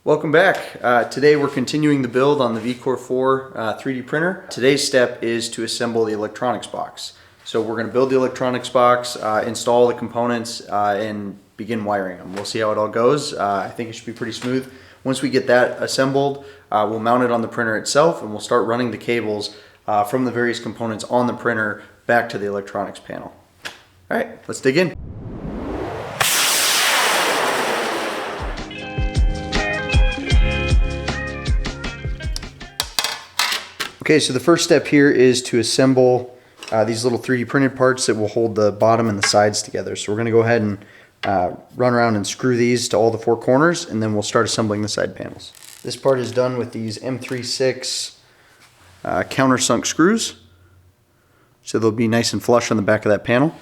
Welcome back. Today we're continuing the build on the V-Core-4 3D printer. Today's step is to assemble the electronics box. So we're going to build the electronics box, install the components, and begin wiring them. We'll see how it all goes. I think it should be pretty smooth. Once we get that assembled, we'll mount it on the printer itself and we'll start running the cables from the various components on the printer back to the electronics panel. All right, let's dig in. Okay, so the first step here is to assemble these little 3D printed parts that will hold the bottom and the sides together. So we're going to go ahead and run around and screw these to all the four corners, and then we'll start assembling the side panels. This part is done with these M36 countersunk screws. So they'll be nice and flush on the back of that panel.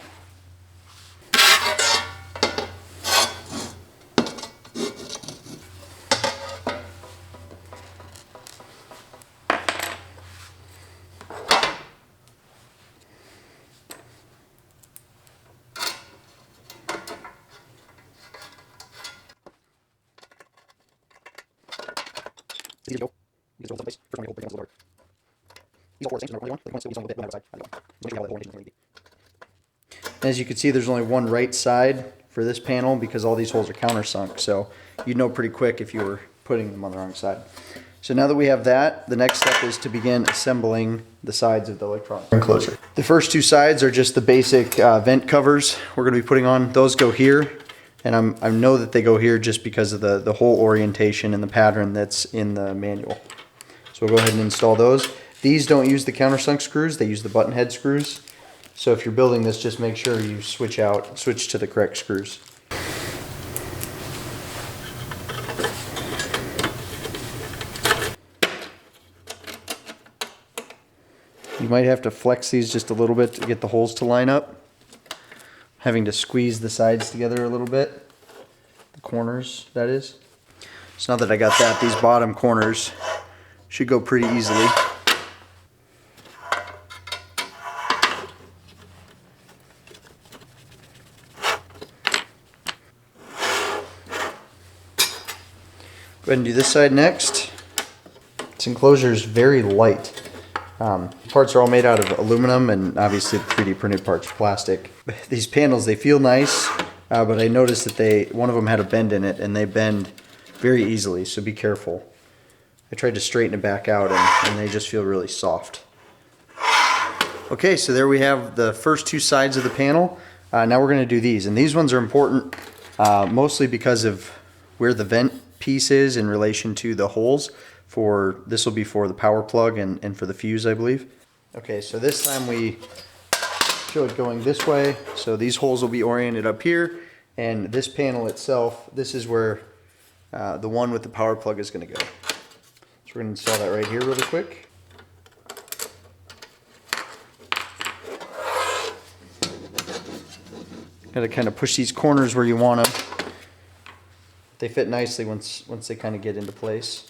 Easy to go. You can place. First one you hold, break down the door. These all four the same, so only one. The point still be on the side. As you can see, there's only one right side for this panel because all these holes are countersunk, so you'd know pretty quick if you were putting them on the wrong side. So now that we have that, the next step is to begin assembling the sides of the electronic enclosure. The first two sides are just the basic vent covers we're going to be putting on. Those go here. And I know that they go here just because of the hole orientation and the pattern that's in the manual. So we'll go ahead and install those. These don't use the countersunk screws, they use the button head screws. So if you're building this, just make sure you switch to the correct screws. You might have to flex these just a little bit to get the holes to line up. Having to squeeze the sides together a little bit, the corners that is. So now that I got that, these bottom corners should go pretty easily. Go ahead and do this side next. This enclosure is very light. Parts are all made out of aluminum, and obviously the 3D printed parts are plastic. These panels, they feel nice, but I noticed that one of them had a bend in it, and they bend very easily, so be careful. I tried to straighten it back out, and they just feel really soft. Okay, so there we have the first two sides of the panel. Now we're going to do these, and these ones are important mostly because of where the vent piece is in relation to the holes. This will be for the power plug and for the fuse, I believe. Okay, so this time we show it going this way. So these holes will be oriented up here, and this panel itself, this is where the one with the power plug is going to go. So we're going to install that right here really quick. Got to kind of push these corners where you want them. They fit nicely once they kind of get into place.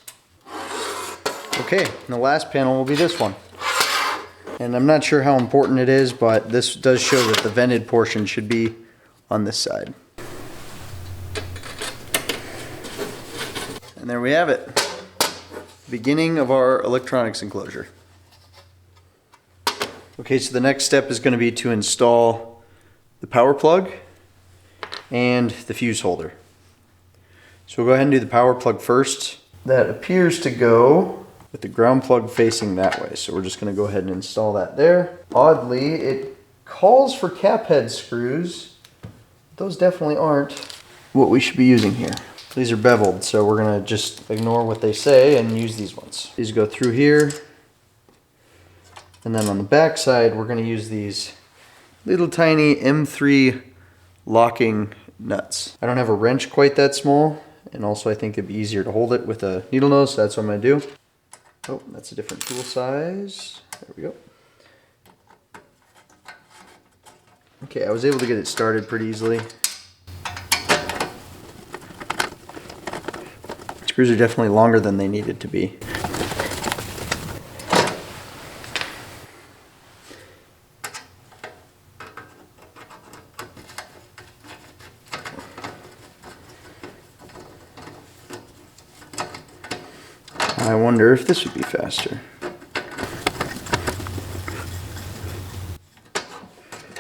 Okay, and the last panel will be this one. And I'm not sure how important it is, but this does show that the vented portion should be on this side. And there we have it. Beginning of our electronics enclosure. Okay, so the next step is going to be to install the power plug and the fuse holder. So we'll go ahead and do the power plug first. That appears to go with the ground plug facing that way. So we're just going to go ahead and install that there. Oddly, it calls for cap head screws. Those definitely aren't what we should be using here. These are beveled, so we're going to just ignore what they say and use these ones. These go through here. And then on the back side, we're going to use these little tiny M3 locking nuts. I don't have a wrench quite that small, and also I think it'd be easier to hold it with a needle nose, so that's what I'm going to do. Oh, that's a different tool size. There we go. Okay, I was able to get it started pretty easily. Screws are definitely longer than they needed to be. I wonder if this would be faster.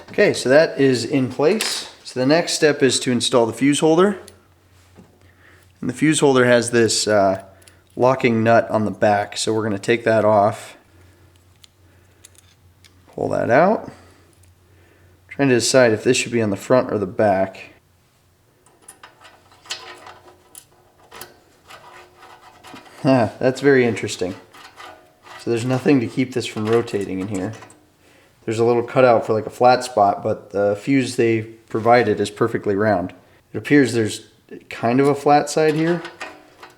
Okay, so that is in place. So the next step is to install the fuse holder. And the fuse holder has this locking nut on the back, so we're going to take that off. Pull that out. Trying to decide if this should be on the front or the back. That's very interesting. So there's nothing to keep this from rotating in here. There's a little cutout for like a flat spot, but the fuse they provided is perfectly round. It appears there's kind of a flat side here,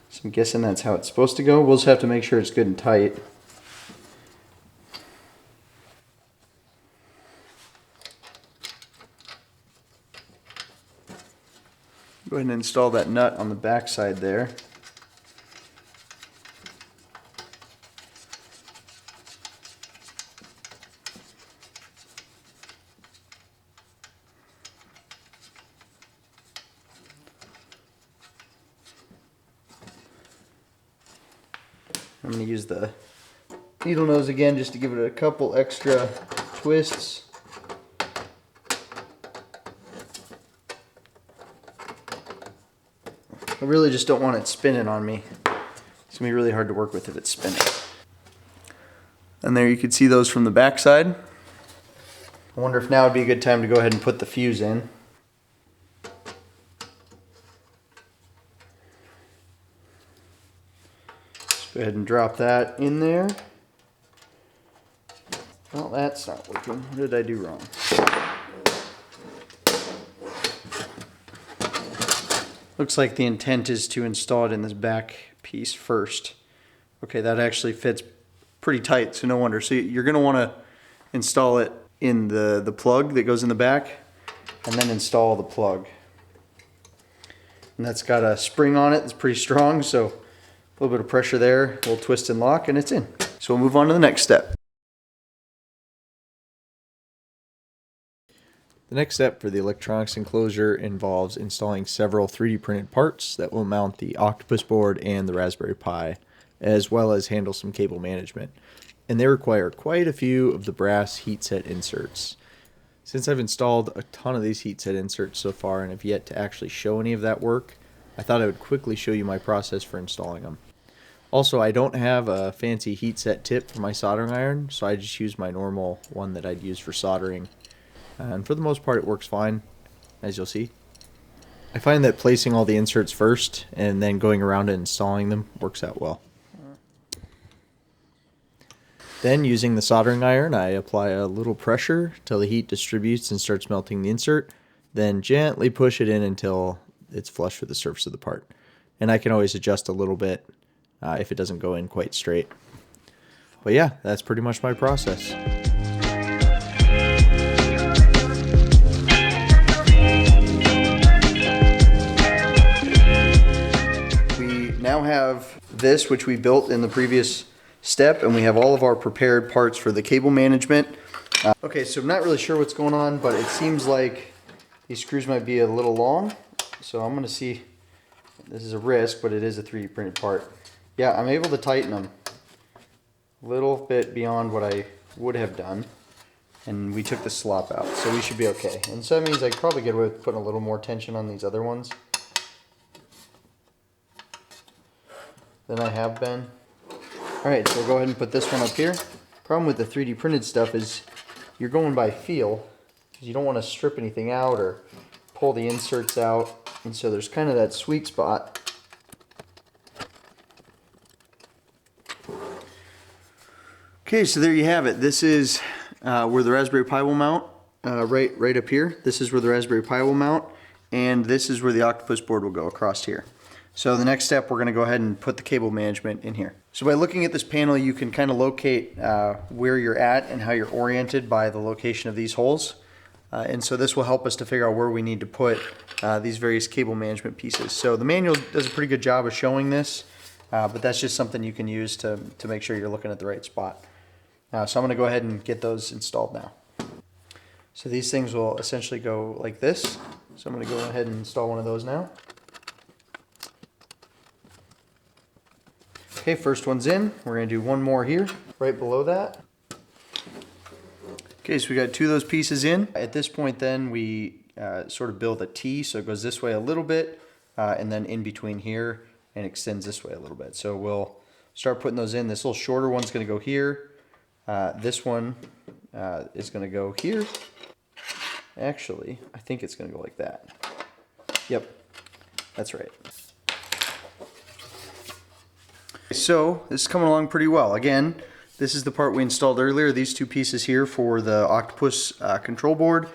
so I'm guessing that's how it's supposed to go. We'll just have to make sure it's good and tight. Go ahead and install that nut on the back side there. I'm going to use the needle nose again just to give it a couple extra twists. I really just don't want it spinning on me. It's going to be really hard to work with if it's spinning. And there you can see those from the back side. I wonder if now would be a good time to go ahead and put the fuse in. Go ahead and drop that in there. Well, that's not working. What did I do wrong? Looks like the intent is to install it in this back piece first. Okay, that actually fits pretty tight, so no wonder. So you're going to want to install it in the plug that goes in the back, and then install the plug. And that's got a spring on it that's pretty strong, so a little bit of pressure there, a little twist and lock, and it's in. So we'll move on to the next step. The next step for the electronics enclosure involves installing several 3D printed parts that will mount the Octopus board and the Raspberry Pi, as well as handle some cable management. And they require quite a few of the brass heatset inserts. Since I've installed a ton of these heatset inserts so far and have yet to actually show any of that work, I thought I would quickly show you my process for installing them. Also, I don't have a fancy heatset tip for my soldering iron, so I just use my normal one that I'd use for soldering. And for the most part it works fine, as you'll see. I find that placing all the inserts first and then going around and installing them works out well. Then, using the soldering iron, I apply a little pressure till the heat distributes and starts melting the insert, then gently push it in until it's flush with the surface of the part. And I can always adjust a little bit if it doesn't go in quite straight. But yeah, that's pretty much my process. Now have this, which we built in the previous step, and we have all of our prepared parts for the cable management. Okay, so I'm not really sure what's going on, but it seems like these screws might be a little long. So I'm going to see, this is a risk, but it is a 3D printed part. Yeah, I'm able to tighten them a little bit beyond what I would have done. And we took the slop out, so we should be okay. And so that means I could probably get away with putting a little more tension on these other ones than I have been. Alright, so we'll go ahead and put this one up here. Problem with the 3D printed stuff is you're going by feel, because you don't want to strip anything out or pull the inserts out, and so there's kind of that sweet spot. Okay, so there you have it. This is where the Raspberry Pi will mount, right up here. This is where the Raspberry Pi will mount, and this is where the Octopus board will go, across here. So the next step, we're going to go ahead and put the cable management in here. So by looking at this panel, you can kind of locate where you're at and how you're oriented by the location of these holes. And so this will help us to figure out where we need to put these various cable management pieces. So the manual does a pretty good job of showing this, but that's just something you can use to make sure you're looking at the right spot. So I'm going to go ahead and get those installed now. So these things will essentially go like this. So I'm going to go ahead and install one of those now. Okay, first one's in. We're gonna do one more here, right below that. Okay, so we got two of those pieces in. At this point then, we sort of build a T, so it goes this way a little bit, and then in between here, and extends this way a little bit. So we'll start putting those in. This little shorter one's gonna go here. This one is gonna go here. Actually, I think it's gonna go like that. Yep, that's right. So this is coming along pretty well. Again, this is the part we installed earlier, these two pieces here for the Octopus control board,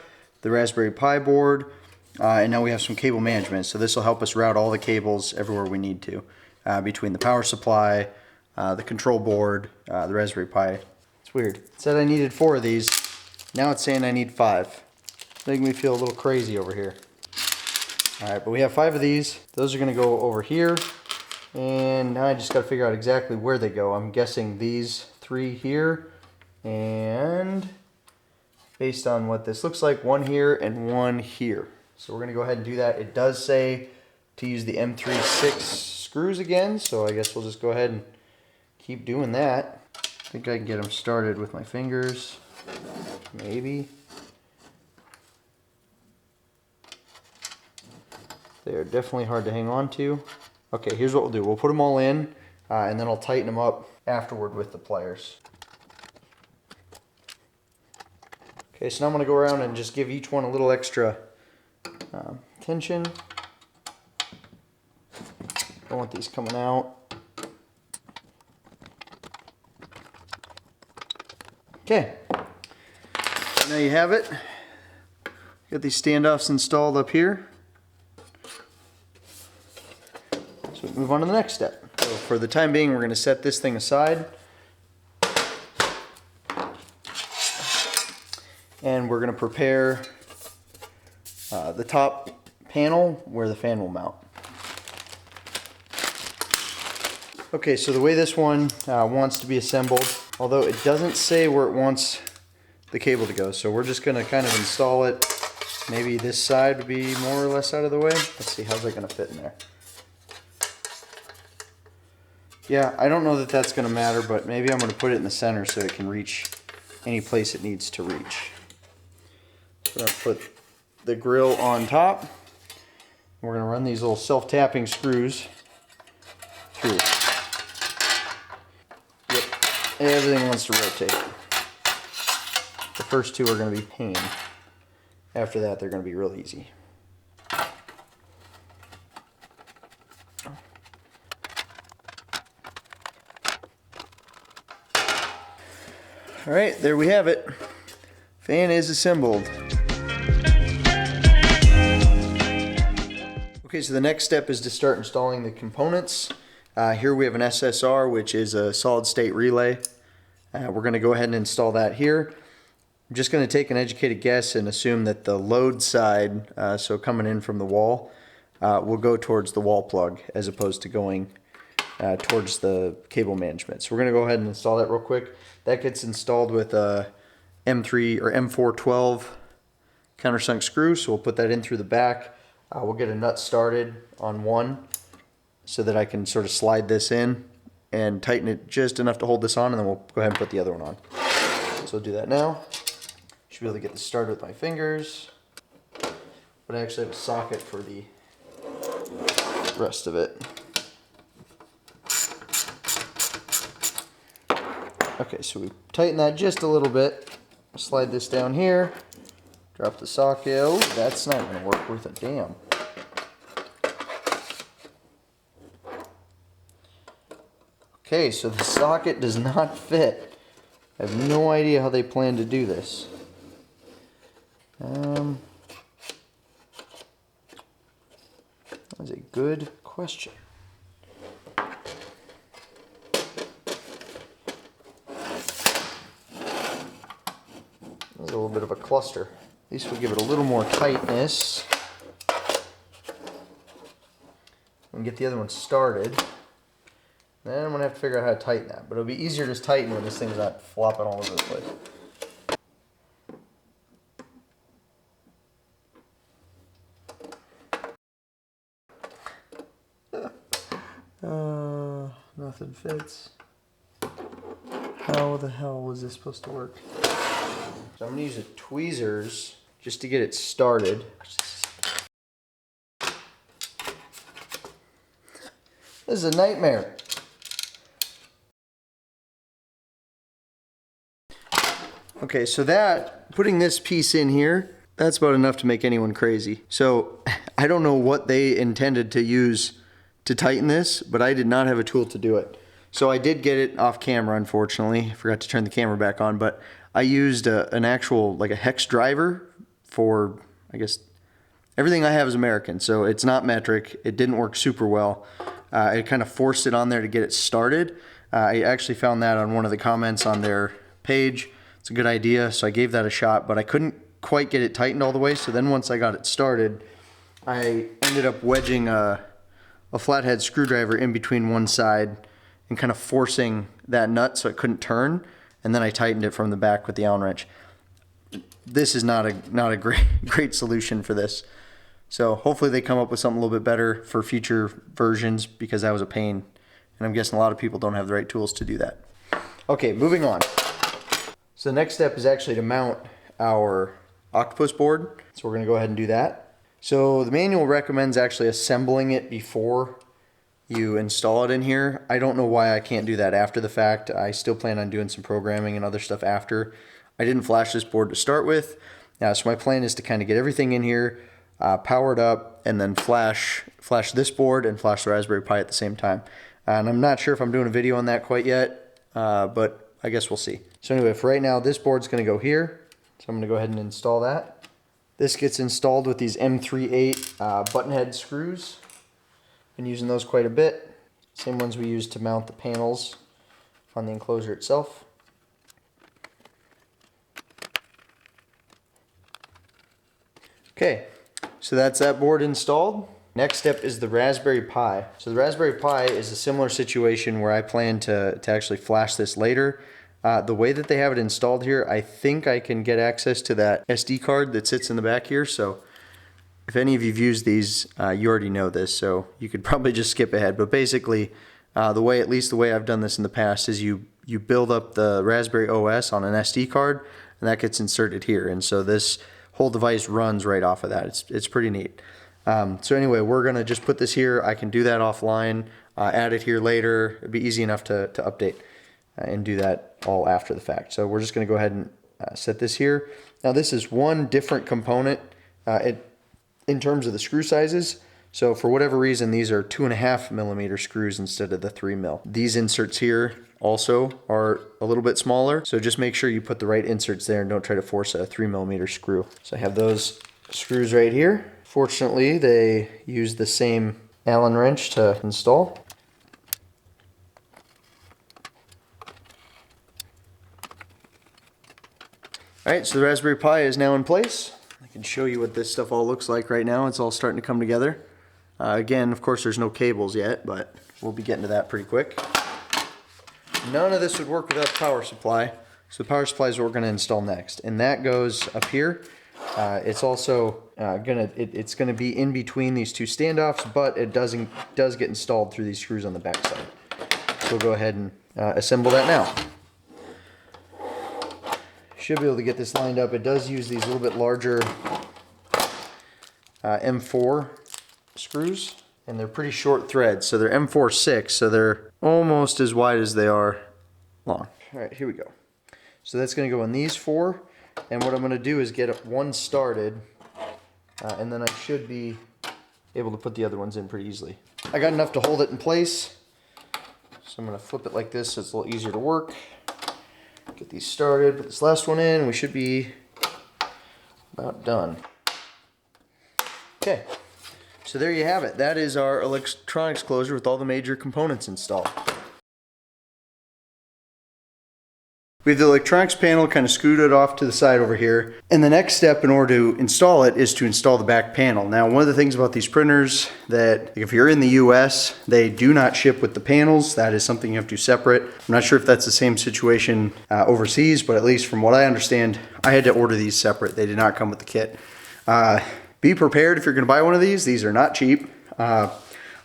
the Raspberry Pi board, and now we have some cable management. So this will help us route all the cables everywhere we need to, between the power supply, the control board, the Raspberry Pi. It's weird. It said I needed 4 of these. Now it's saying I need 5. Making me feel a little crazy over here. All right, but we have 5 of these. Those are gonna go over here. And now I just gotta figure out exactly where they go. I'm guessing these 3 here, and based on what this looks like, 1 here and 1 here. So we're gonna go ahead and do that. It does say to use the M36 screws again, so I guess we'll just go ahead and keep doing that. I think I can get them started with my fingers, maybe. They're definitely hard to hang on to. Okay, here's what we'll do. We'll put them all in, and then I'll tighten them up afterward with the pliers. Okay, so now I'm going to go around and just give each one a little extra tension. Don't want these coming out. Okay, so now you have it. Got these standoffs installed up here. Move on to the next step. So for the time being, we're going to set this thing aside. And we're going to prepare the top panel where the fan will mount. Okay, so the way this one wants to be assembled, although it doesn't say where it wants the cable to go, so we're just going to kind of install it. Maybe this side would be more or less out of the way. Let's see, how's that going to fit in there? Yeah, I don't know that that's going to matter, but maybe I'm going to put it in the center so it can reach any place it needs to reach. So I'll put the grill on top. We're going to run these little self-tapping screws through. Yep, everything wants to rotate. The first 2 are going to be pain. After that, they're going to be real easy. All right, there we have it. Fan is assembled. Okay, so the next step is to start installing the components. Here we have an SSR, which is a solid state relay. We're gonna go ahead and install that here. I'm just gonna take an educated guess and assume that the load side, so coming in from the wall, will go towards the wall plug as opposed to going towards the cable management. So we're gonna go ahead and install that real quick. That gets installed with a M3 or M412 countersunk screw, so we'll put that in through the back. We'll get a nut started on one so that I can sort of slide this in and tighten it just enough to hold this on, and then we'll go ahead and put the other one on. So I'll do that now. Should be able to get this started with my fingers, but I actually have a socket for the rest of it. Okay, so we tighten that just a little bit. Slide this down here. Drop the socket. Oh, that's not going to work worth a damn. Okay, so the socket does not fit. I have no idea how they plan to do this. That's a good question. A little bit of a cluster. At least we'll give it a little more tightness. And get the other one started. Then I'm gonna have to figure out how to tighten that. But it'll be easier to just tighten when this thing's not flopping all over the place. Nothing fits. How the hell was this supposed to work? So I'm gonna use the tweezers just to get it started. This is a nightmare. Okay, so putting this piece in here, that's about enough to make anyone crazy. So I don't know what they intended to use to tighten this, but I did not have a tool to do it. So I did get it off camera, unfortunately. I forgot to turn the camera back on, but I used an actual, like a hex driver for, I guess, everything I have is American, so it's not metric. It didn't work super well. I kind of forced it on there to get it started. I actually found that on one of the comments on their page. It's a good idea, so I gave that a shot, but I couldn't quite get it tightened all the way, so then once I got it started, I ended up wedging a flathead screwdriver in between one side and kind of forcing that nut so it couldn't turn, and then I tightened it from the back with the Allen wrench. This is not a great solution for this. So hopefully they come up with something a little bit better for future versions, because that was a pain, and I'm guessing a lot of people don't have the right tools to do that. Okay, moving on. So the next step is actually to mount our octopus board. So we're gonna go ahead and do that. So the manual recommends actually assembling it before you install it in here. I don't know why I can't do that after the fact. I still plan on doing some programming and other stuff after. I didn't flash this board to start with. So my plan is to kind of get everything in here, power it up, and then flash this board and flash the Raspberry Pi at the same time. And I'm not sure if I'm doing a video on that quite yet, but I guess we'll see. So anyway, for right now, this board's gonna go here. So I'm gonna go ahead and install that. This gets installed with these M38 button head screws. Been using those quite a bit. Same ones we use to mount the panels on the enclosure itself. Okay, so that's that board installed. Next step is the Raspberry Pi. So the Raspberry Pi is a similar situation where I plan to actually flash this later. The way that they have it installed here, I think I can get access to that SD card that sits in the back here. So if any of you've used these, you already know this, so you could probably just skip ahead. But basically, at least the way I've done this in the past, is you build up the Raspberry OS on an SD card, and that gets inserted here. And so this whole device runs right off of that. It's pretty neat. So anyway, we're gonna just put this here. I can do that offline, add it here later. It'd be easy enough to update and do that all after the fact. So we're just gonna go ahead and set this here. Now this is one different component in terms of the screw sizes. So for whatever reason, these are 2.5 millimeter screws instead of the 3 mil. These inserts here also are a little bit smaller. So just make sure you put the right inserts there and don't try to force a 3 millimeter screw. So I have those screws right here. Fortunately, they use the same Allen wrench to install. All right, so the Raspberry Pi is now in place. I can show you what this stuff all looks like right now. It's all starting to come together. Again, of course, there's no cables yet, but we'll be getting to that pretty quick. None of this would work without the power supply. So the power supply is what we're going to install next, and that goes up here. It's also it's gonna be in between these two standoffs, but it does get installed through these screws on the back side. So we'll go ahead and assemble that now. Should be able to get this lined up. It does use these little bit larger M4 screws, and they're pretty short threads. So they're M4/6, so they're almost as wide as they are long. All right, here we go. So that's gonna go in these 4. And what I'm going to do is get one started, and then I should be able to put the other ones in pretty easily. I got enough to hold it in place, so I'm going to flip it like this so it's a little easier to work. Get these started, put this last one in, and we should be about done. Okay, so there you have it. That is our electronics closure with all the major components installed. We have the electronics panel kind of scooted off to the side over here. And the next step in order to install it is to install the back panel. Now, one of the things about these printers that if you're in the US, they do not ship with the panels. That is something you have to do separate. I'm not sure if that's the same situation overseas, but at least from what I understand, I had to order these separate. They did not come with the kit. Be prepared if you're gonna buy one of these. These are not cheap. I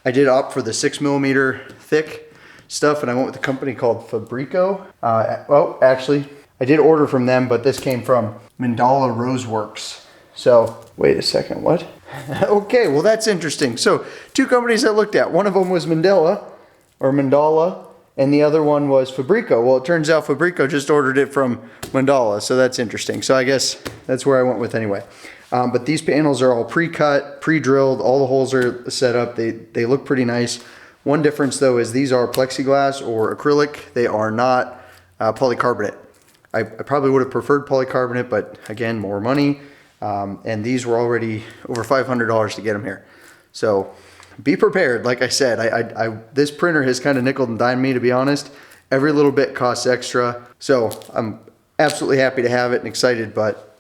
did opt for the 6 millimeter thick. stuff, and I went with a company called Fabrico. Well, actually, I did order from them, but this came from Mandala Roseworks. So, wait a second, what? Okay, well that's interesting. So, two companies I looked at. One of them was Mandala, and the other one was Fabrico. Well, it turns out Fabrico just ordered it from Mandala, so that's interesting. So I guess that's where I went with anyway. But these panels are all pre-cut, pre-drilled. All the holes are set up. They look pretty nice. One difference though is these are plexiglass or acrylic. They are not polycarbonate. I probably would have preferred polycarbonate, but again, more money. And these were already over $500 to get them here. So be prepared. Like I said, this printer has kind of nickel and dimed me, to be honest. Every little bit costs extra. So I'm absolutely happy to have it and excited, but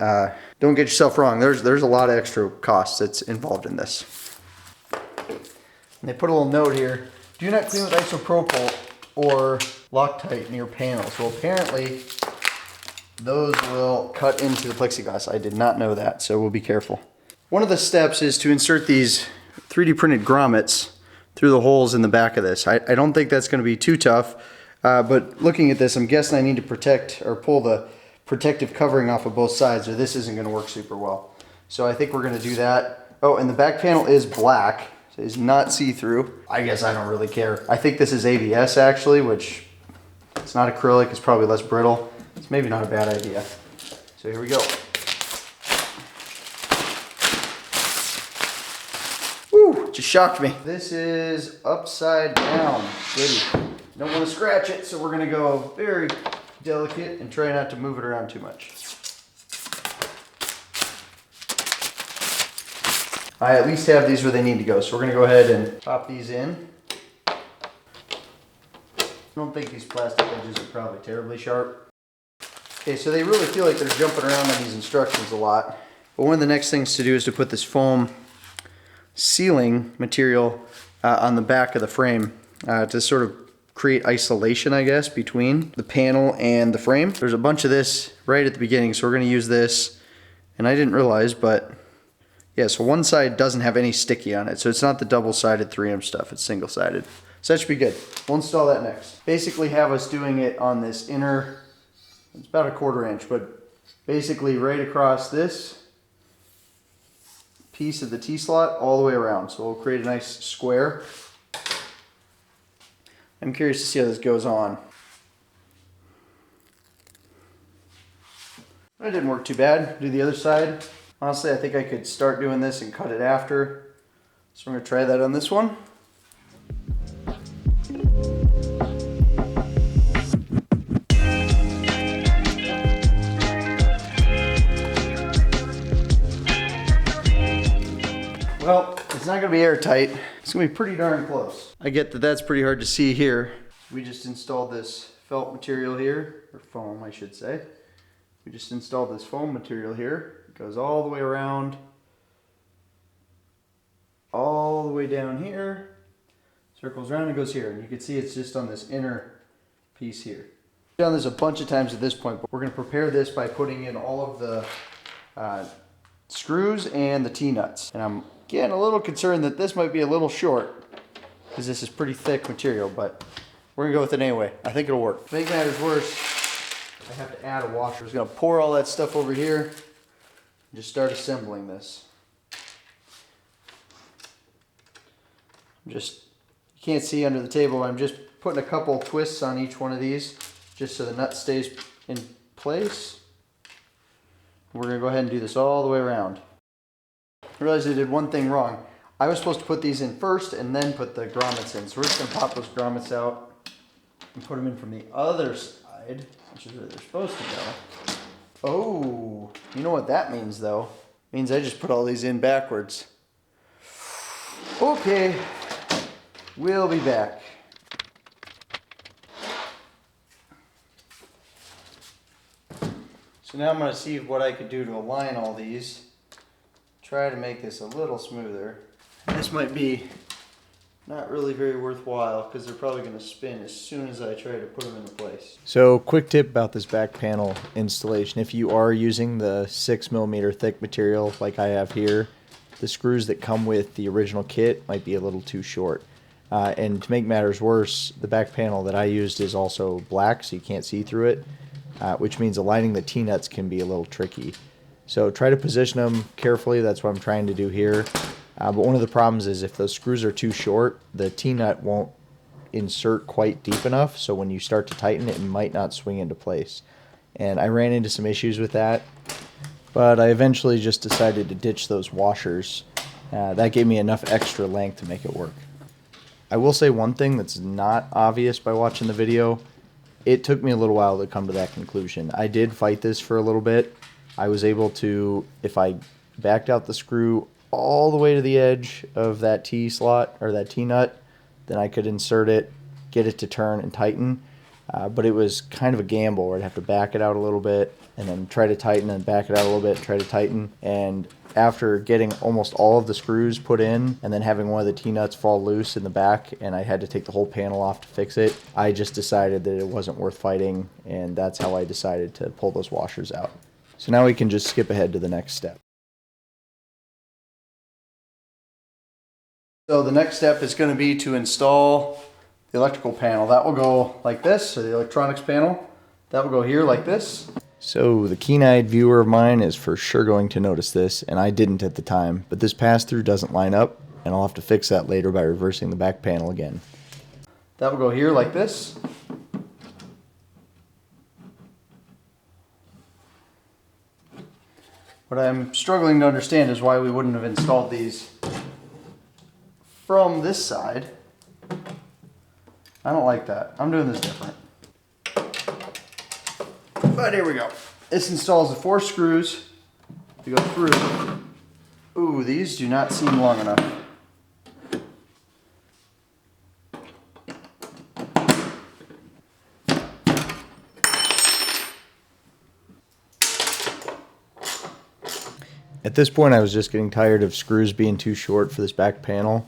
don't get yourself wrong. There's a lot of extra costs that's involved in this. And they put a little note here. Do not clean with isopropyl or Loctite near panels. Well, apparently those will cut into the plexiglass. I did not know that, so we'll be careful. One of the steps is to insert these 3D printed grommets through the holes in the back of this. I don't think that's going to be too tough, but looking at this, I'm guessing I need to protect or pull the protective covering off of both sides, or this isn't going to work super well. So I think we're going to do that. Oh, and the back panel is black, so it's not see-through. I guess I don't really care. I think this is ABS actually, which it's not acrylic, it's probably less brittle. It's maybe not a bad idea. So here we go. Woo, just shocked me. This is upside down. Goody. Don't want to scratch it, so we're gonna go very delicate and try not to move it around too much. I at least have these where they need to go, so we're gonna go ahead and pop these in. I don't think these plastic edges are probably terribly sharp. Okay, so they really feel like they're jumping around on these instructions a lot. But one of the next things to do is to put this foam sealing material on the back of the frame to sort of create isolation, I guess, between the panel and the frame. There's a bunch of this right at the beginning, so we're going to use this. And I didn't realize, but yeah, so one side doesn't have any sticky on it, so it's not the double-sided 3M stuff, it's single-sided. So that should be good. We'll install that next. Basically have us doing it on this inner, it's about a 1/4 inch, but basically right across this piece of the T-slot all the way around. So we'll create a nice square. I'm curious to see how this goes on. That didn't work too bad. Do the other side. Honestly, I think I could start doing this and cut it after. So we're going to try that on this one. Well, it's not going to be airtight. It's going to be pretty darn close. I get that that's pretty hard to see here. We just installed this felt material here, or foam I should say. We just installed this foam material here. It goes all the way around, all the way down here, circles around and goes here. And you can see it's just on this inner piece here. I've done this a bunch of times at this point, but we're going to prepare this by putting in all of the screws and the T-nuts. And I'm getting a little concerned that this might be a little short because this is pretty thick material, but we're gonna go with it anyway. I think it'll work. To make matters worse, I have to add a washer. I'm just gonna pour all that stuff over here and just start assembling this. You can't see under the table, I'm just putting a couple twists on each one of these just so the nut stays in place. We're gonna go ahead and do this all the way around. I realized I did one thing wrong. I was supposed to put these in first and then put the grommets in. So we're just gonna pop those grommets out and put them in from the other side, which is where they're supposed to go. Oh, you know what that means though? It means I just put all these in backwards. Okay, we'll be back. So now I'm gonna see what I could do to align all these. Try to make this a little smoother. This might be not really very worthwhile because they're probably going to spin as soon as I try to put them into place. So quick tip about this back panel installation. If you are using the 6mm thick material like I have here, the screws that come with the original kit might be a little too short. And to make matters worse, the back panel that I used is also black, so you can't see through it, which means aligning the T-nuts can be a little tricky. So try to position them carefully. That's what I'm trying to do here. But one of the problems is if those screws are too short, the T-nut won't insert quite deep enough, so when you start to tighten it, it might not swing into place. And I ran into some issues with that, but I eventually just decided to ditch those washers. That gave me enough extra length to make it work. I will say one thing that's not obvious by watching the video. It took me a little while to come to that conclusion. I did fight this for a little bit. I was able to, if I backed out the screw all the way to the edge of that T-slot or that T-nut, then I could insert it, get it to turn and tighten. But it was kind of a gamble where I'd have to back it out a little bit and then try to tighten and back it out a little bit, try to tighten. And after getting almost all of the screws put in and then having one of the T-nuts fall loose in the back and I had to take the whole panel off to fix it, I just decided that it wasn't worth fighting, and that's how I decided to pull those washers out. So now we can just skip ahead to the next step. So the next step is going to be to install the electrical panel. That will go like this, so the electronics panel. That will go here like this. So the keen-eyed viewer of mine is for sure going to notice this, and I didn't at the time, but this pass-through doesn't line up, and I'll have to fix that later by reversing the back panel again. That will go here like this. What I'm struggling to understand is why we wouldn't have installed these from this side. I don't like that. I'm doing this different. But here we go. This installs the 4 screws to go through. Ooh, these do not seem long enough. At this point, I was just getting tired of screws being too short for this back panel.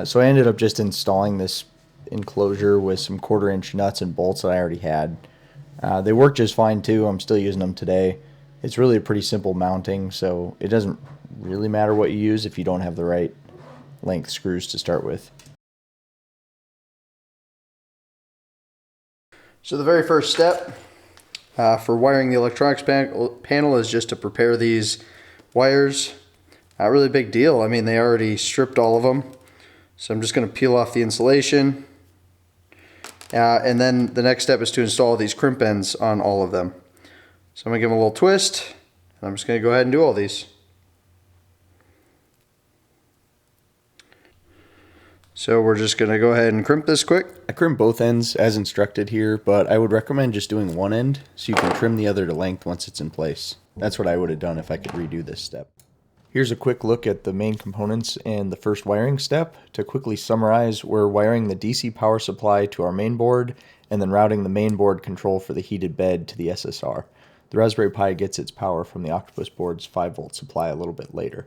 So I ended up just installing this enclosure with some 1/4-inch nuts and bolts that I already had. They work just fine too. I'm still using them today. It's really a pretty simple mounting, so it doesn't really matter what you use if you don't have the right length screws to start with. So the very first step for wiring the electronics panel is just to prepare these wires. Not really a big deal. I mean, they already stripped all of them. So I'm just going to peel off the insulation. And then the next step is to install these crimp ends on all of them. So I'm going to give them a little twist. And I'm just going to go ahead and do all these. So we're just going to go ahead and crimp this quick. I crimp both ends as instructed here, but I would recommend just doing one end so you can trim the other to length once it's in place. That's what I would have done if I could redo this step. Here's a quick look at the main components and the first wiring step. To quickly summarize, we're wiring the DC power supply to our main board and then routing the main board control for the heated bed to the SSR. The Raspberry Pi gets its power from the Octopus board's 5-volt supply a little bit later.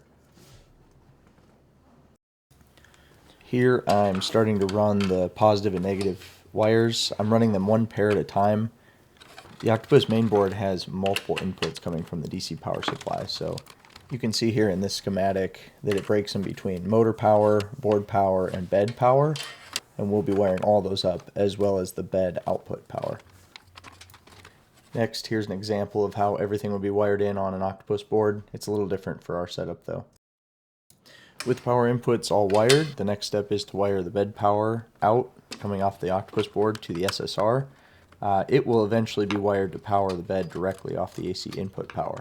Here I'm starting to run the positive and negative wires. I'm running them one pair at a time. The Octopus mainboard has multiple inputs coming from the DC power supply, so you can see here in this schematic that it breaks them between motor power, board power, and bed power, and we'll be wiring all those up as well as the bed output power. Next, here's an example of how everything will be wired in on an Octopus board. It's a little different for our setup though. With power inputs all wired, the next step is to wire the bed power out coming off the Octopus board to the SSR. It will eventually be wired to power the bed directly off the AC input power.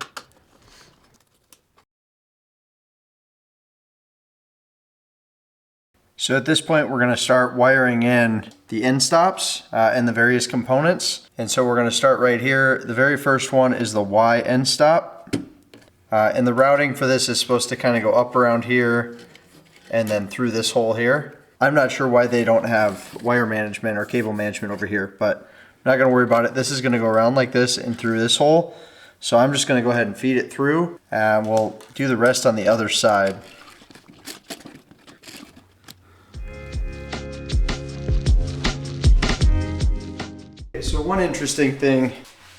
So at this point we're going to start wiring in the end stops and the various components. And so we're going to start right here. The very first one is the Y end stop. And the routing for this is supposed to kind of go up around here and then through this hole here. I'm not sure why they don't have wire management or cable management over here, but I'm not going to worry about it. This is going to go around like this and through this hole. So I'm just going to go ahead and feed it through, and we'll do the rest on the other side. So one interesting thing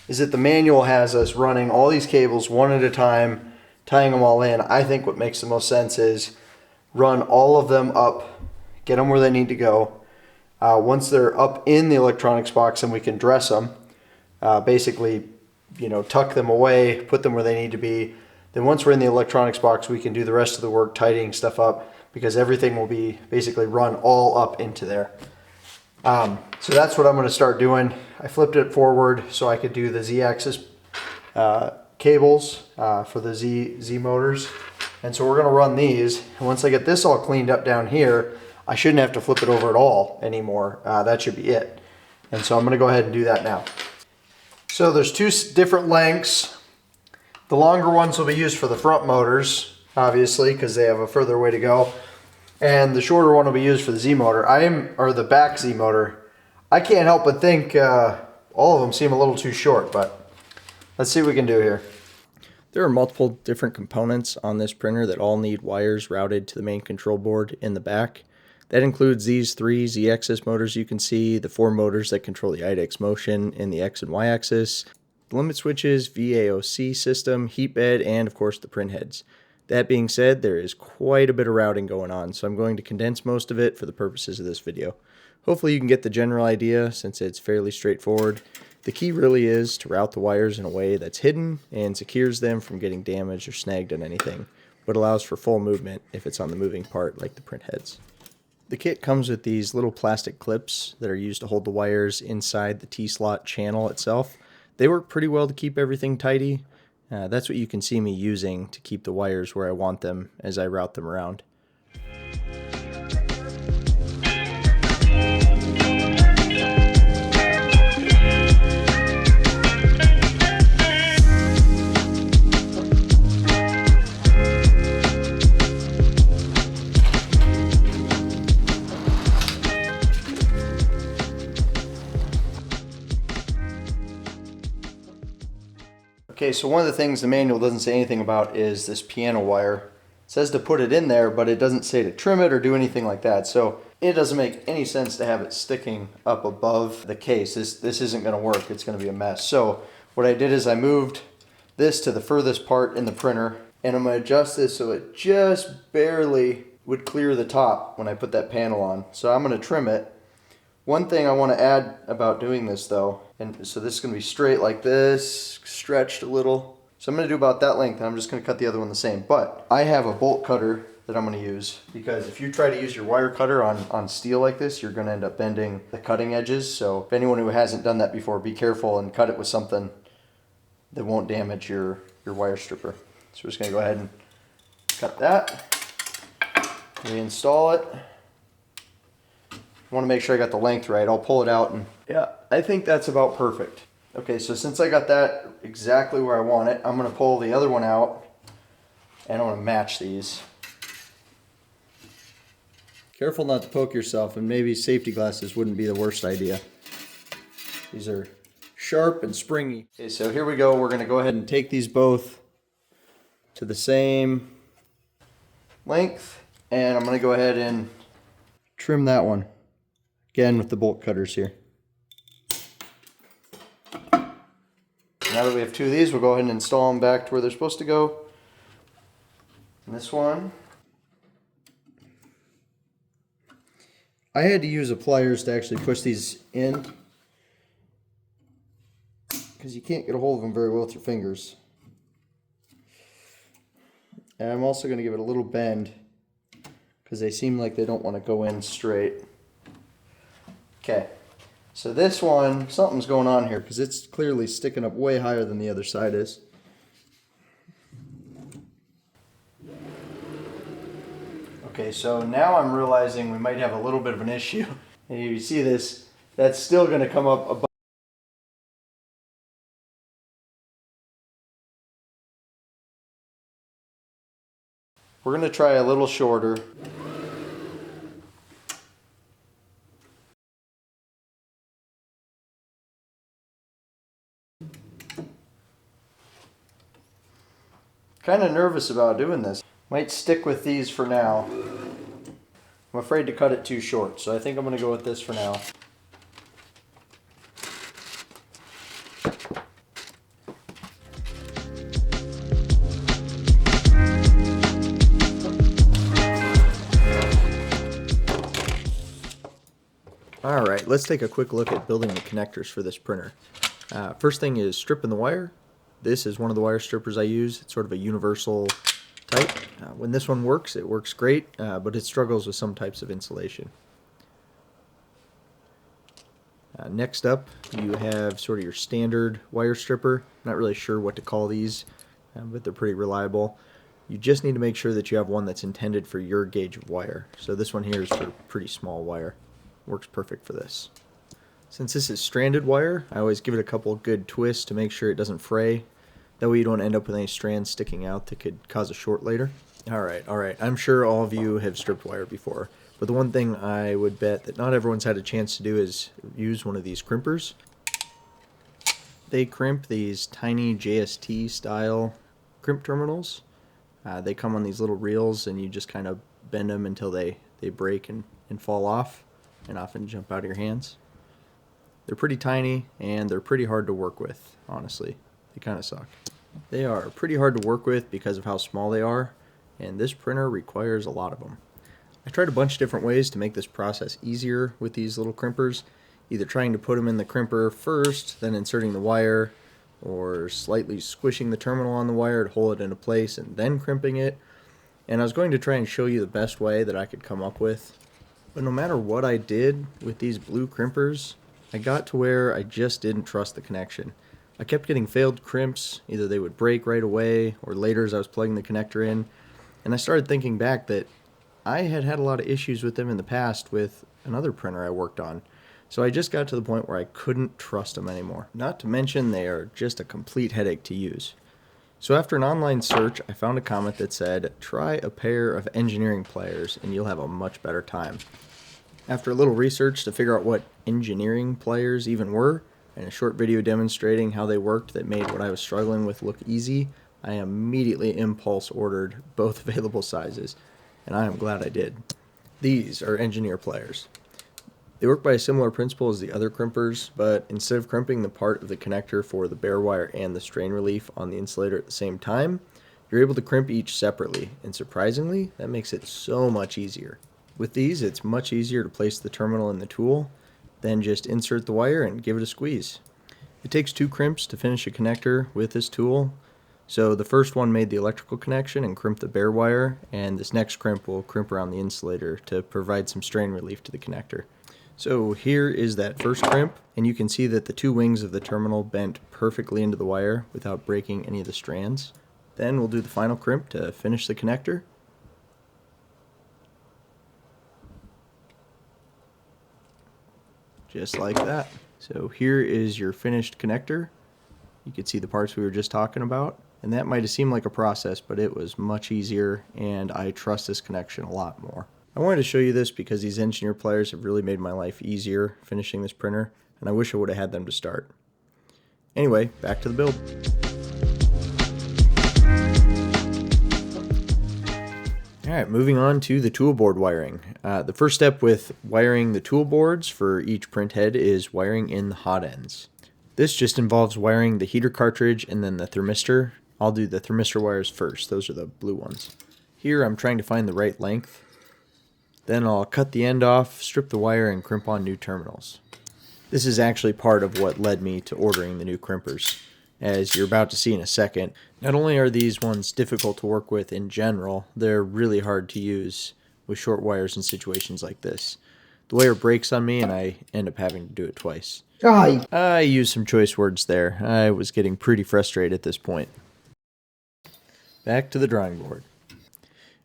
is that the manual has us running all these cables one at a time, tying them all in. I think what makes the most sense is run all of them up get them where they need to go. Once they're up in the electronics box, then we can dress them. Basically, you know, tuck them away, put them where they need to be. Then once we're in the electronics box, we can do the rest of the work, tidying stuff up, because everything will be basically run all up into there. So that's what I'm going to start doing. I flipped it forward so I could do the Z-axis cables for the Z motors. And so we're going to run these. And once I get this all cleaned up down here, I shouldn't have to flip it over at all anymore. That should be it. And so I'm going to go ahead and do that now. So there's two different lengths. The longer ones will be used for the front motors, obviously, because they have a further way to go. And the shorter one will be used for the Z motor. Or the back Z motor. I can't help but think all of them seem a little too short, but let's see what we can do here. There are multiple different components on this printer that all need wires routed to the main control board in the back. That includes these 3 Z-axis motors you can see, the 4 motors that control the IDEX motion in the X and Y axis, the limit switches, VAOC system, heat bed, and of course the print heads. That being said, there is quite a bit of routing going on, so I'm going to condense most of it for the purposes of this video. Hopefully you can get the general idea since it's fairly straightforward. The key really is to route the wires in a way that's hidden and secures them from getting damaged or snagged on anything, but allows for full movement if it's on the moving part like the print heads. The kit comes with these little plastic clips that are used to hold the wires inside the T-slot channel itself. They work pretty well to keep everything tidy. That's what you can see me using to keep the wires where I want them as I route them around. Okay, so one of the things the manual doesn't say anything about is this piano wire. It says to put it in there, but it doesn't say to trim it or do anything like that. So it doesn't make any sense to have it sticking up above the case. This isn't going to work. It's going to be a mess. So what I did is I moved this to the furthest part in the printer, and I'm going to adjust this so it just barely would clear the top when I put that panel on. So I'm going to trim it. One thing I want to add about doing this though, and so this is going to be straight like this, stretched a little. So I'm going to do about that length, and I'm just going to cut the other one the same. But I have a bolt cutter that I'm going to use, because if you try to use your wire cutter on steel like this, you're going to end up bending the cutting edges. So if anyone who hasn't done that before, be careful and cut it with something that won't damage your wire stripper. So we're just going to go ahead and cut that, reinstall it. I want to make sure I got the length right. I'll pull it out, and yeah, I think that's about perfect. Okay, so since I got that exactly where I want it, I'm going to pull the other one out, and I'm going to match these. Careful not to poke yourself, and maybe safety glasses wouldn't be the worst idea. These are sharp and springy. Okay, so here we go. We're going to go ahead and take these both to the same length, and I'm going to go ahead and trim that one. Again with the bolt cutters here. Now that we have 2 of these, we'll go ahead and install them back to where they're supposed to go. And this one, I had to use pliers to actually push these in, because you can't get a hold of them very well with your fingers. And I'm also going to give it a little bend, because they seem like they don't want to go in straight. Okay, so this one, something's going on here, because it's clearly sticking up way higher than the other side is. Okay, so now I'm realizing we might have a little bit of an issue. And you see this, that's still going to come up above. We're going to try a little shorter. Kind of nervous about doing this. Might stick with these for now. I'm afraid to cut it too short, so I think I'm going to go with this for now. let's take a quick look at building the connectors for this printer. First thing is stripping the wire. This is one of the wire strippers I use. It's sort of a universal type. When this one works, it works great, but it struggles with some types of insulation. Next up, you have sort of your standard wire stripper. Not really sure what to call these, but they're pretty reliable. You just need to make sure that you have one that's intended for your gauge of wire. So this one here is for pretty small wire. Works perfect for this. Since this is stranded wire, I always give it a couple good twists to make sure it doesn't fray. That way you don't end up with any strands sticking out that could cause a short later. Alright. I'm sure all of you have stripped wire before. But the one thing I would bet that not everyone's had a chance to do is use one of these crimpers. They crimp these tiny JST style crimp terminals. They come on these little reels and you just kind of bend them until they break and fall off and often jump out of your hands. They're pretty tiny and they're pretty hard to work with, honestly. They kind of suck. They are pretty hard to work with because of how small they are, and this printer requires a lot of them. I tried a bunch of different ways to make this process easier with these little crimpers, either trying to put them in the crimper first, then inserting the wire, or slightly squishing the terminal on the wire to hold it into place and then crimping it. And I was going to try and show you the best way that I could come up with. But no matter what I did with these blue crimpers, I got to where I just didn't trust the connection. I kept getting failed crimps, either they would break right away or later as I was plugging the connector in. And I started thinking back that I had had a lot of issues with them in the past with another printer I worked on. So I just got to the point where I couldn't trust them anymore. Not to mention they are just a complete headache to use. So after an online search, I found a comment that said, try a pair of engineering pliers and you'll have a much better time. After a little research to figure out what engineering pliers even were, and a short video demonstrating how they worked that made what I was struggling with look easy, I immediately impulse ordered both available sizes, and I am glad I did. These are engineer pliers. They work by a similar principle as the other crimpers, but instead of crimping the part of the connector for the bare wire and the strain relief on the insulator at the same time, you're able to crimp each separately, and surprisingly, that makes it so much easier. With these, it's much easier to place the terminal in the tool, then just insert the wire and give it a squeeze. It takes 2 crimps to finish a connector with this tool, so the first one made the electrical connection and crimped the bare wire, and this next crimp will crimp around the insulator to provide some strain relief to the connector. So here is that first crimp, and you can see that the 2 wings of the terminal bent perfectly into the wire without breaking any of the strands. Then we'll do the final crimp to finish the connector. Just like that. So here is your finished connector. You can see the parts we were just talking about. And that might have seemed like a process, but it was much easier, and I trust this connection a lot more. I wanted to show you this because these engineer pliers have really made my life easier finishing this printer, and I wish I would have had them to start. Anyway, back to the build. Alright, moving on to the toolboard wiring. The first step with wiring the toolboards for each print head is wiring in the hot ends. This just involves wiring the heater cartridge and then the thermistor. I'll do the thermistor wires first, those are the blue ones. Here I'm trying to find the right length. Then I'll cut the end off, strip the wire, and crimp on new terminals. This is actually part of what led me to ordering the new crimpers. As you're about to see in a second, not only are these ones difficult to work with in general, they're really hard to use with short wires in situations like this. The wire breaks on me and I end up having to do it twice. I used some choice words there. I was getting pretty frustrated at this point. Back to the drawing board.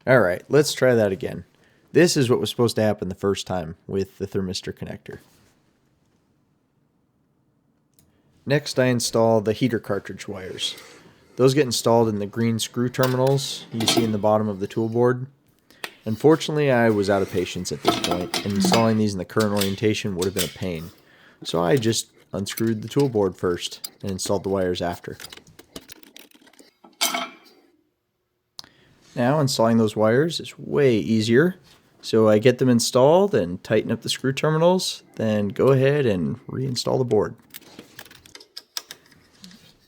Alright, let's try that again. This is what was supposed to happen the first time with the thermistor connector. Next I install the heater cartridge wires. Those get installed in the green screw terminals you see in the bottom of the toolboard. Unfortunately, I was out of patience at this point, and installing these in the current orientation would have been a pain. So I just unscrewed the toolboard first and installed the wires after. Now installing those wires is way easier. So I get them installed and tighten up the screw terminals, then go ahead and reinstall the board.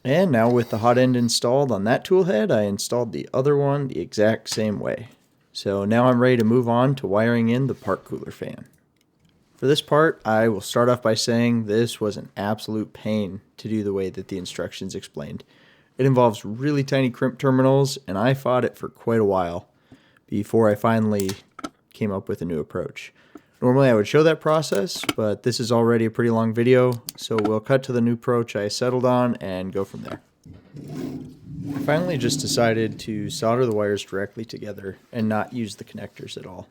And now with the hot end installed on that tool head, I installed the other one the exact same way. So now I'm ready to move on to wiring in the part cooler fan. For For this part, I will start off by saying this was an absolute pain to do the way that the instructions explained. It involves really tiny crimp terminals, and I fought it for quite a while before I finally came up with a new approach. Normally I would show that process, but this is already a pretty long video, so we'll cut to the new approach I settled on and go from there. I finally just decided to solder the wires directly together and not use the connectors at all.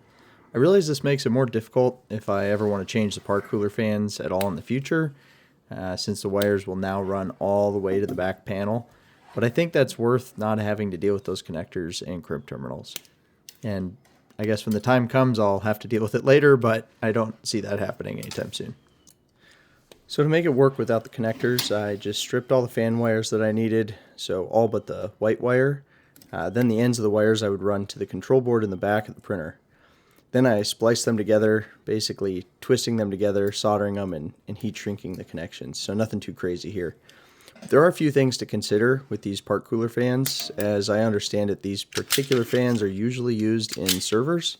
I realize this makes it more difficult if I ever want to change the part cooler fans at all in the future, since the wires will now run all the way to the back panel, but I think that's worth not having to deal with those connectors and crimp terminals. And I guess when the time comes, I'll have to deal with it later, but I don't see that happening anytime soon. So to make it work without the connectors, I just stripped all the fan wires that I needed, so all but the white wire. Then the ends of the wires I would run to the control board in the back of the printer. Then I spliced them together, basically twisting them together, soldering them, and heat shrinking the connections, so nothing too crazy here. There are a few things to consider with these part cooler fans. As I understand it, these particular fans are usually used in servers,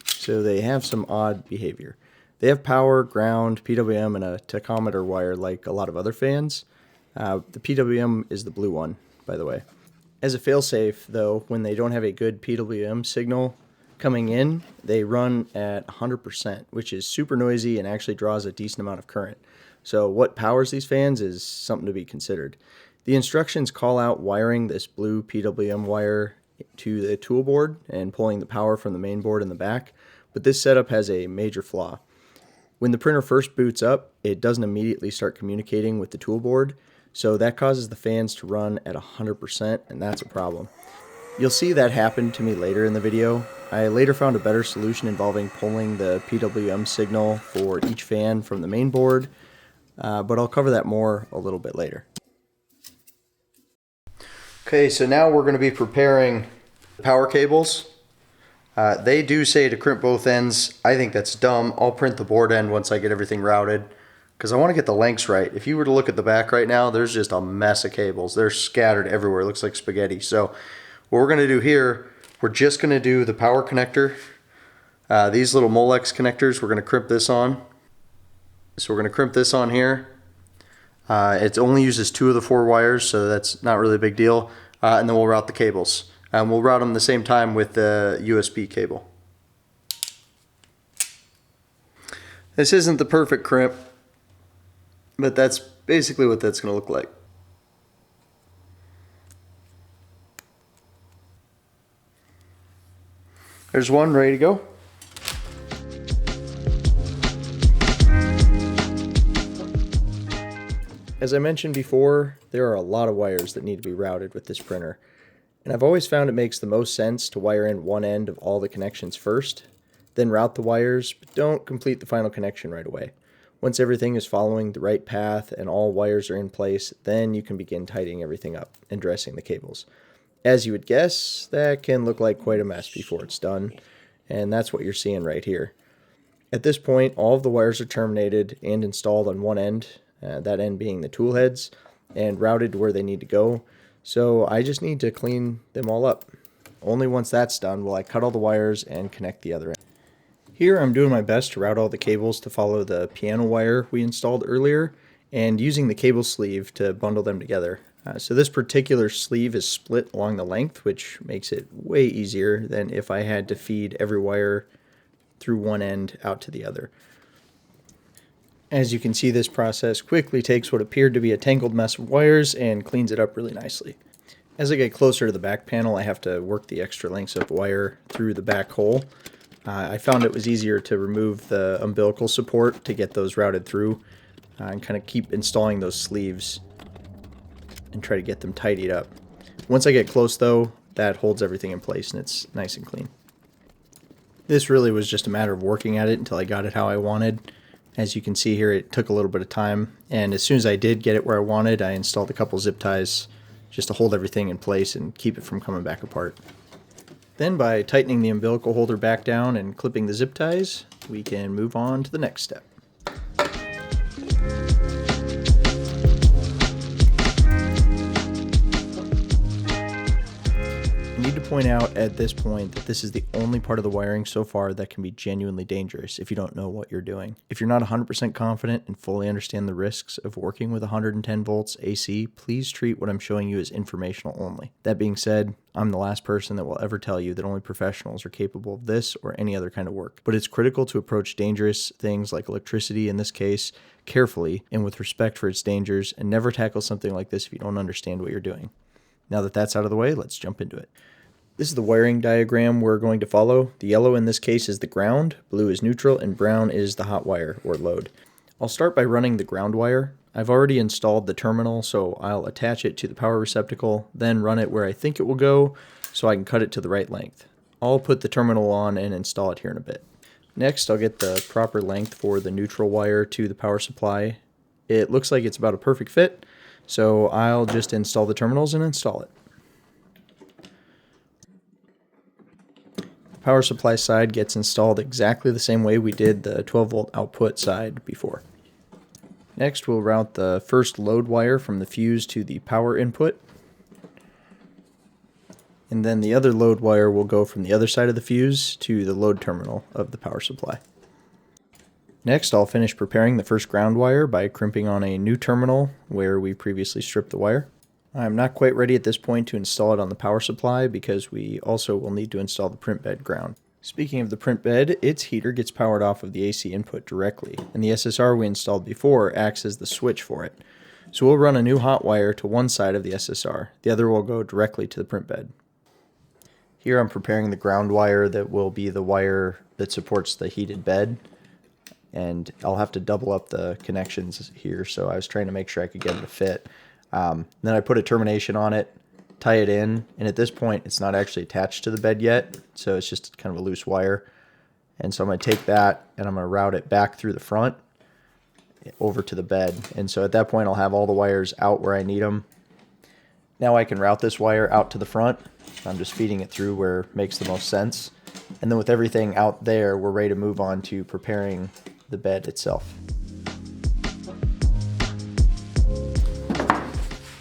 so they have some odd behavior. They have power, ground, PWM, and a tachometer wire like a lot of other fans. The PWM is the blue one, by the way. As a failsafe, though, when they don't have a good PWM signal coming in, they run at 100%, which is super noisy and actually draws a decent amount of current. So what powers these fans is something to be considered. The instructions call out wiring this blue PWM wire to the toolboard and pulling the power from the main board in the back, but this setup has a major flaw. When the printer first boots up, it doesn't immediately start communicating with the toolboard, so that causes the fans to run at 100%, and that's a problem. You'll see that happen to me later in the video. I later found a better solution involving pulling the PWM signal for each fan from the main board, but I'll cover that more a little bit later. Okay, so now we're going to be preparing power cables. They do say to crimp both ends. I think that's dumb. I'll print the board end once I get everything routed, because I want to get the lengths right. If you were to look at the back right now, there's just a mess of cables. They're scattered everywhere. It looks like spaghetti. So what we're going to do here, we're just going to do the power connector. These little Molex connectors, we're going to crimp this on. So we're going to crimp this on here. It only uses 2 of the 4 wires, so that's not really a big deal. And then we'll route the cables. And we'll route them the same time with the USB cable. This isn't the perfect crimp, but that's basically what that's going to look like. There's one ready to go. As I mentioned before, there are a lot of wires that need to be routed with this printer, and I've always found it makes the most sense to wire in one end of all the connections first, then route the wires, but don't complete the final connection right away. Once everything is following the right path and all wires are in place, then you can begin tidying everything up and dressing the cables. As you would guess, that can look like quite a mess before it's done, and that's what you're seeing right here. At this point, all of the wires are terminated and installed on one end, that end being the tool heads, and routed to where they need to go. So I just need to clean them all up. Only once that's done will I cut all the wires and connect the other end. Here I'm doing my best to route all the cables to follow the piano wire we installed earlier, and using the cable sleeve to bundle them together. So this particular sleeve is split along the length, which makes it way easier than if I had to feed every wire through one end out to the other. As you can see, this process quickly takes what appeared to be a tangled mess of wires and cleans it up really nicely. As I get closer to the back panel, I have to work the extra lengths of wire through the back hole. I found it was easier to remove the umbilical support to get those routed through and kind of keep installing those sleeves and try to get them tidied up. Once I get close though, that holds everything in place and it's nice and clean. This really was just a matter of working at it until I got it how I wanted. As you can see here, it took a little bit of time, and as soon as I did get it where I wanted, I installed a couple zip ties just to hold everything in place and keep it from coming back apart. Then by tightening the umbilical holder back down and clipping the zip ties, we can move on to the next step. You need to point out at this point that this is the only part of the wiring so far that can be genuinely dangerous if you don't know what you're doing. If you're not 100% confident and fully understand the risks of working with 110 volts AC, please treat what I'm showing you as informational only. That being said, I'm the last person that will ever tell you that only professionals are capable of this or any other kind of work. But it's critical to approach dangerous things like electricity in this case carefully and with respect for its dangers, and never tackle something like this if you don't understand what you're doing. Now that that's out of the way, let's jump into it. This is the wiring diagram we're going to follow. The yellow in this case is the ground, blue is neutral, and brown is the hot wire or load. I'll start by running the ground wire. I've already installed the terminal, so I'll attach it to the power receptacle, then run it where I think it will go so I can cut it to the right length. I'll put the terminal on and install it here in a bit. Next, I'll get the proper length for the neutral wire to the power supply. It looks like it's about a perfect fit, so I'll just install the terminals and install it. The power supply side gets installed exactly the same way we did the 12 volt output side before. Next, we'll route the first load wire from the fuse to the power input. And then the other load wire will go from the other side of the fuse to the load terminal of the power supply. Next, I'll finish preparing the first ground wire by crimping on a new terminal where we previously stripped the wire. I'm not quite ready at this point to install it on the power supply because we also will need to install the print bed ground. Speaking of the print bed, its heater gets powered off of the AC input directly, and the SSR we installed before acts as the switch for it. So we'll run a new hot wire to one side of the SSR. The other will go directly to the print bed. Here I'm preparing the ground wire that will be the wire that supports the heated bed. And I'll have to double up the connections here, so I was trying to make sure I could get it to fit. Then I put a termination on it, tie it in, and at this point it's not actually attached to the bed yet, so it's just kind of a loose wire. And so I'm going to take that and I'm going to route it back through the front over to the bed. And so at that point I'll have all the wires out where I need them. Now I can route this wire out to the front. I'm just feeding it through where it makes the most sense. And then with everything out there, we're ready to move on to preparing the bed itself.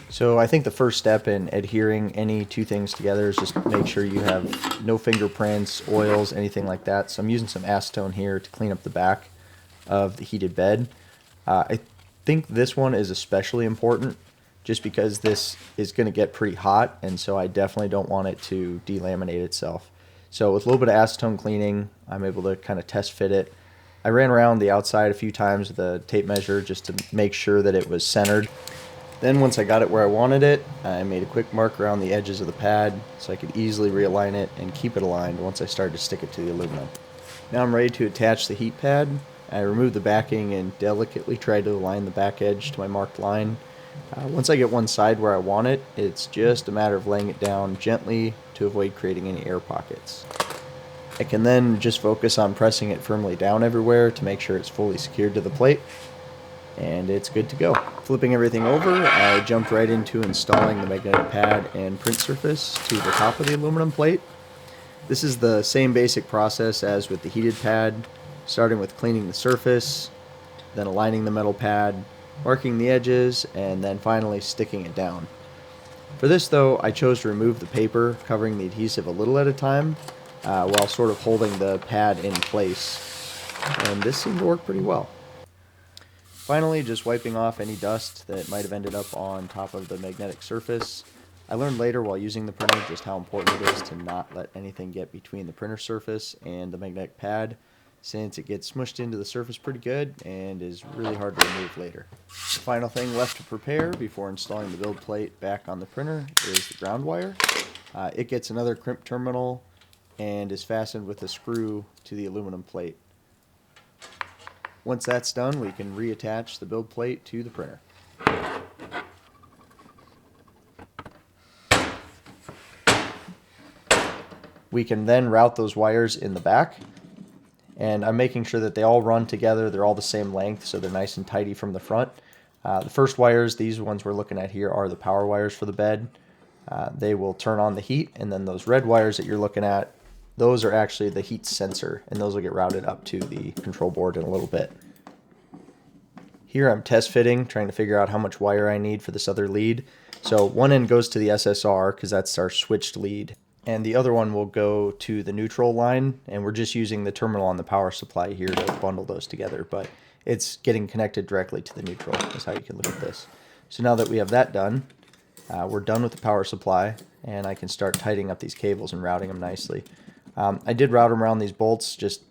So I think the first step in adhering any two things together is just make sure you have no fingerprints, oils, anything like that. So I'm using some acetone here to clean up the back of the heated bed. I think this one is especially important just because this is going to get pretty hot, and so I definitely don't want it to delaminate itself. So with a little bit of acetone cleaning, I'm able to kind of test fit it. I ran around the outside a few times with a tape measure just to make sure that it was centered. Then once I got it where I wanted it, I made a quick mark around the edges of the pad so I could easily realign it and keep it aligned once I started to stick it to the aluminum. Now I'm ready to attach the heat pad. I removed the backing and delicately tried to align the back edge to my marked line. Once I get one side where I want it, it's just a matter of laying it down gently to avoid creating any air pockets. I can then just focus on pressing it firmly down everywhere to make sure it's fully secured to the plate, and it's good to go. Flipping everything over, I jumped right into installing the magnetic pad and print surface to the top of the aluminum plate. This is the same basic process as with the heated pad, starting with cleaning the surface, then aligning the metal pad, marking the edges, and then finally sticking it down. For this though, I chose to remove the paper covering the adhesive a little at a time while sort of holding the pad in place, and this seemed to work pretty well. Finally, just wiping off any dust that might have ended up on top of the magnetic surface. I learned later while using the printer just how important it is to not let anything get between the printer surface and the magnetic pad, since it gets smushed into the surface pretty good and is really hard to remove later. The final thing left to prepare before installing the build plate back on the printer is the ground wire. It gets another crimp terminal and is fastened with a screw to the aluminum plate. Once that's done, we can reattach the build plate to the printer. We can then route those wires in the back, and I'm making sure that they all run together, they're all the same length, so they're nice and tidy from the front. The first wires, these ones we're looking at here, are the power wires for the bed. They will turn on the heat, and then those red wires that you're looking at, those are actually the heat sensor, and those will get routed up to the control board in a little bit. Here I'm test fitting, trying to figure out how much wire I need for this other lead. So one end goes to the SSR, because that's our switched lead. and the other one will go to the neutral line, and we're just using the terminal on the power supply here to bundle those together, but it's getting connected directly to the neutral is how you can look at this. So now that we have that done, we're done with the power supply, and I can start tightening up these cables and routing them nicely. I did route them around these bolts, just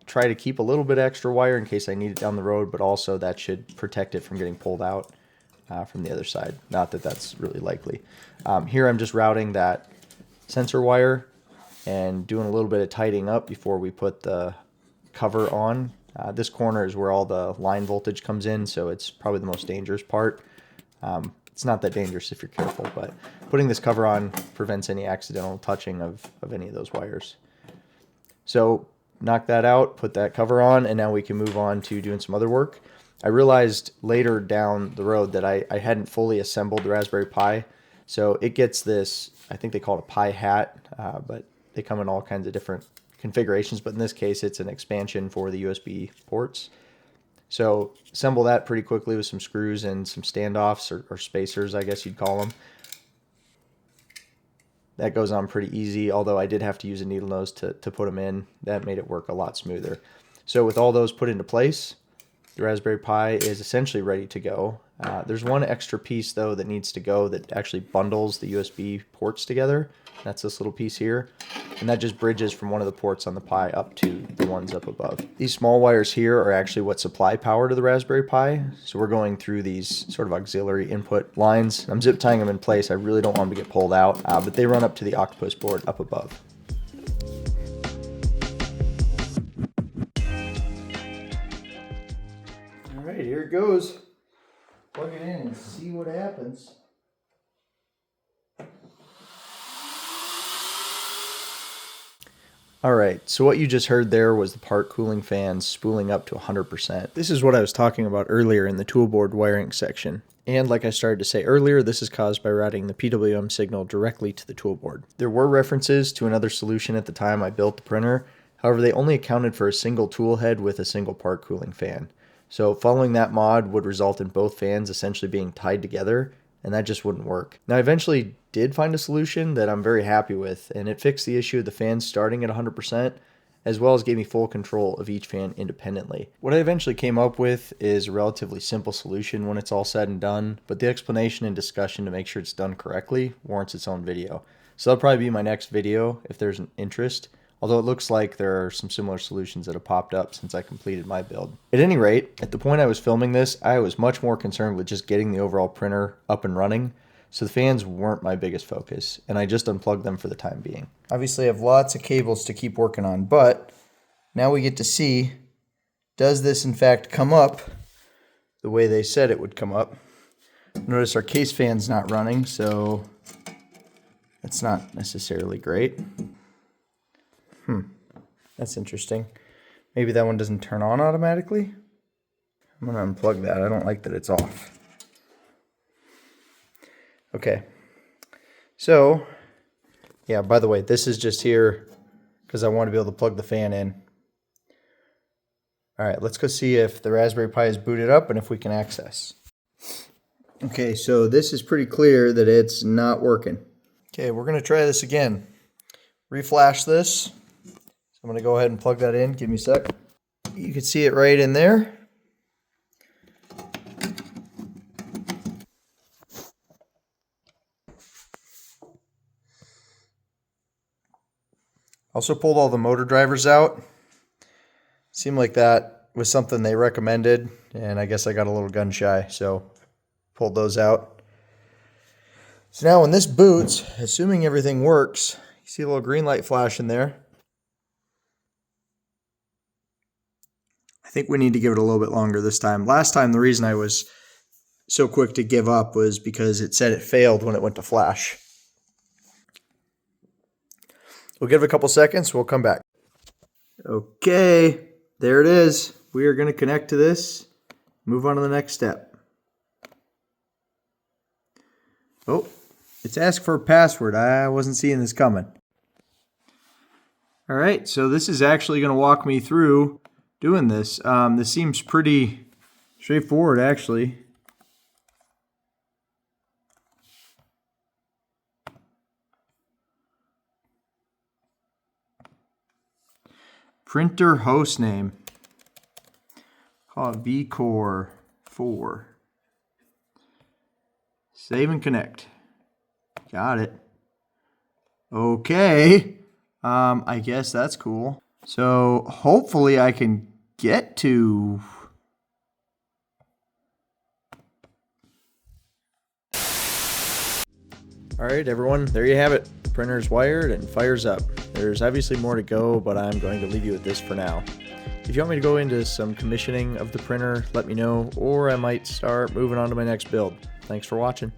try to keep a little bit extra wire in case I need it down the road, but also that should protect it from getting pulled out from the other side. Not that that's really likely. Here I'm just routing that sensor wire and doing a little bit of tightening up before we put the cover on. This corner is where all the line voltage comes in, so it's probably the most dangerous part. It's not that dangerous if you're careful, but putting this cover on prevents any accidental touching of any of those wires. So knock that out, put that cover on, and now we can move on to doing some other work. I realized later down the road that I hadn't fully assembled the Raspberry Pi. So it gets this, I think they call it a Pi hat, but they come in all kinds of different configurations. But in this case, it's an expansion for the USB ports. So assemble that pretty quickly with some screws and some standoffs or spacers, I guess you'd call them. That goes on pretty easy, although I did have to use a needle nose to put them in. That made it work a lot smoother. So with all those put into place, the Raspberry Pi is essentially ready to go. There's one extra piece, though, that needs to go that actually bundles the USB ports together. That's this little piece here. And that just bridges from one of the ports on the Pi up to the ones up above. These small wires here are actually what supply power to the Raspberry Pi. So we're going through these sort of auxiliary input lines. I'm zip tying them in place. I really don't want them to get pulled out, but they run up to the Octopus board up above. All right, here it goes. Plug it in and see what happens. Alright, so what you just heard there was the part cooling fans spooling up to 100%. This is what I was talking about earlier in the toolboard wiring section. And like I started to say earlier, this is caused by routing the PWM signal directly to the toolboard. There were references to another solution at the time I built the printer, however they only accounted for a single tool head with a single part cooling fan. So following that mod would result in both fans essentially being tied together, and that just wouldn't work. Now I eventually did find a solution that I'm very happy with, and it fixed the issue of the fans starting at 100%, as well as gave me full control of each fan independently. What I eventually came up with is a relatively simple solution when it's all said and done, but the explanation and discussion to make sure it's done correctly warrants its own video. So that'll probably be my next video if there's an interest, although it looks like there are some similar solutions that have popped up since I completed my build. At any rate, at the point I was filming this, I was much more concerned with just getting the overall printer up and running, so the fans weren't my biggest focus, and I just unplugged them for the time being. Obviously I have lots of cables to keep working on, but now we get to see, does this in fact come up the way they said it would come up? Notice our case fan's not running, so that's not necessarily great. That's interesting. Maybe that one doesn't turn on automatically. I'm gonna unplug that. I don't like that it's off. Okay. So, yeah, by the way, this is just here because I want to be able to plug the fan in. All right, let's go see if the Raspberry Pi is booted up and if we can access. Okay, so this is pretty clear that it's not working. Okay, we're gonna try this again. Reflash this. I'm going to go ahead and plug that in. Give me a sec. You can see it right in there. Also pulled all the motor drivers out. Seemed like that was something they recommended, and I guess I got a little gun shy, so pulled those out. So now when this boots, assuming everything works, you see a little green light flashing there. I think we need to give it a little bit longer this time. Last time, the reason I was so quick to give up was because it said it failed when it went to flash. We'll give it a couple seconds. We'll come back. Okay, there it is. We are going to connect to this. Move on to the next step. Oh, it's asked for a password. I wasn't seeing this coming. All right, so this is actually going to walk me through doing this. This seems pretty straightforward, actually. Printer host name. Call it V-Core-4. Save and connect. Got it. Okay. I guess that's cool. So hopefully I can get to... Alright everyone, there you have it. The printer's wired and fires up. There's obviously more to go, but I'm going to leave you with this for now. If you want me to go into some commissioning of the printer, let me know, or I might start moving on to my next build. Thanks for watching.